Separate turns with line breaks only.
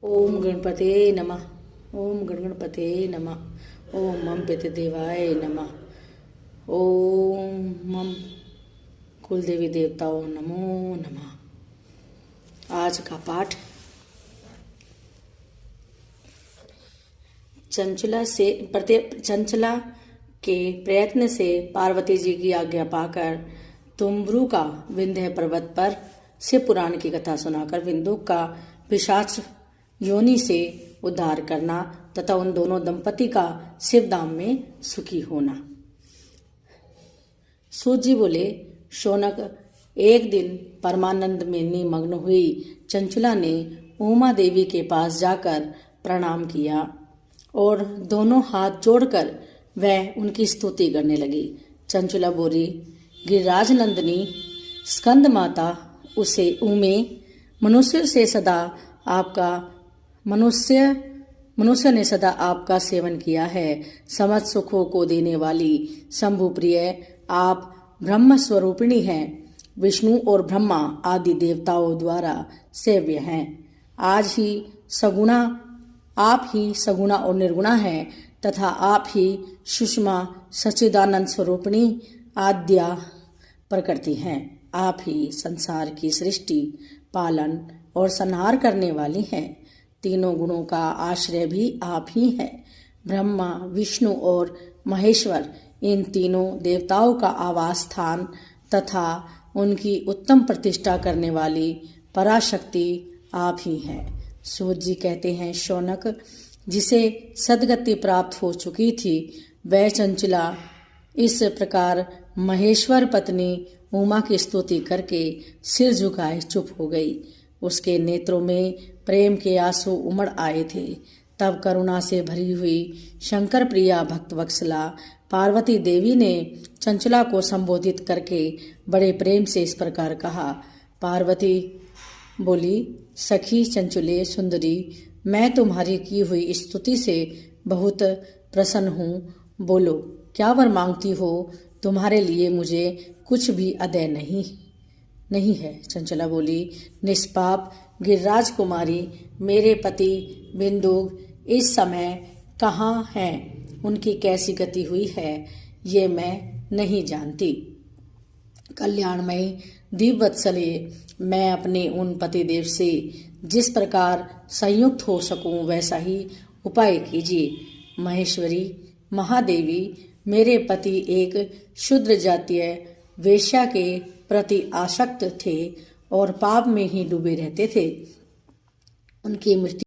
ओम गणपते नमः। ओम गणपते नमः। ओम मम पितृदेवाय नमः। ओम मम कुलदेवी देवताओं नमो नमः। आज का पाठ चंचला के प्रयत्न से पार्वती जी की आज्ञा पाकर तुम्बरू का विंध्य पर्वत पर शिव पुराण की कथा सुनाकर विंदुक का पिशाच योनि से उद्धार करना तथा उन दोनों दंपति का शिवधाम में सुखी होना। सूत जी बोले, शौनक, एक दिन परमानंद में निमग्न हुई चंचला ने उमा देवी के पास जाकर प्रणाम किया और दोनों हाथ जोड़कर वह उनकी स्तुति करने लगी। चंचला बोली, गिरिराज नंदिनी स्कंद माता उसे उमे मनुष्य ने सदा आपका सेवन किया है। समस्त सुखों को देने वाली शंभु प्रिय आप ब्रह्म स्वरूपिणी हैं। विष्णु और ब्रह्मा आदि देवताओं द्वारा सेव्य हैं। आप ही सगुणा और निर्गुणा हैं तथा आप ही सुषमा सच्चिदानंद स्वरूपिणी आद्या प्रकृति हैं। आप ही संसार की सृष्टि, पालन और संहार करने वाली हैं। तीनों गुणों का आश्रय भी आप ही हैं। ब्रह्मा, विष्णु और महेश्वर इन तीनों देवताओं का आवास स्थान तथा उनकी उत्तम प्रतिष्ठा करने वाली पराशक्ति आप ही हैं। सूत जी कहते हैं, शौनक, जिसे सद्गति प्राप्त हो चुकी थी वह चंचला इस प्रकार महेश्वर पत्नी उमा की स्तुति करके सिर झुकाए चुप हो गई। उसके नेत्रों में प्रेम के आंसू उमड़ आए थे। तब करुणा से भरी हुई शंकर प्रिया भक्त वत्सला पार्वती देवी ने चंचला को संबोधित करके बड़े प्रेम से इस प्रकार कहा। पार्वती बोली, सखी चंचले सुंदरी, मैं तुम्हारी की हुई स्तुति से बहुत प्रसन्न हूँ। बोलो, क्या वर मांगती हो? तुम्हारे लिए मुझे कुछ भी अदेय नहीं है। चंचला बोली, निष्पाप गिरिराज कुमारी, मेरे पति बिंदुक इस समय कहाँ हैं? उनकी कैसी गति हुई है ये मैं नहीं जानती। कल्याणमयी दिव्यवत्सले, मैं अपने उन पतिदेव से जिस प्रकार संयुक्त हो सकूं वैसा ही उपाय कीजिए। महेश्वरी महादेवी, मेरे पति एक शूद्र जातीय वेश्या के प्रति आसक्त थे और पाप में ही डूबे रहते थे। उनकी मृत्यु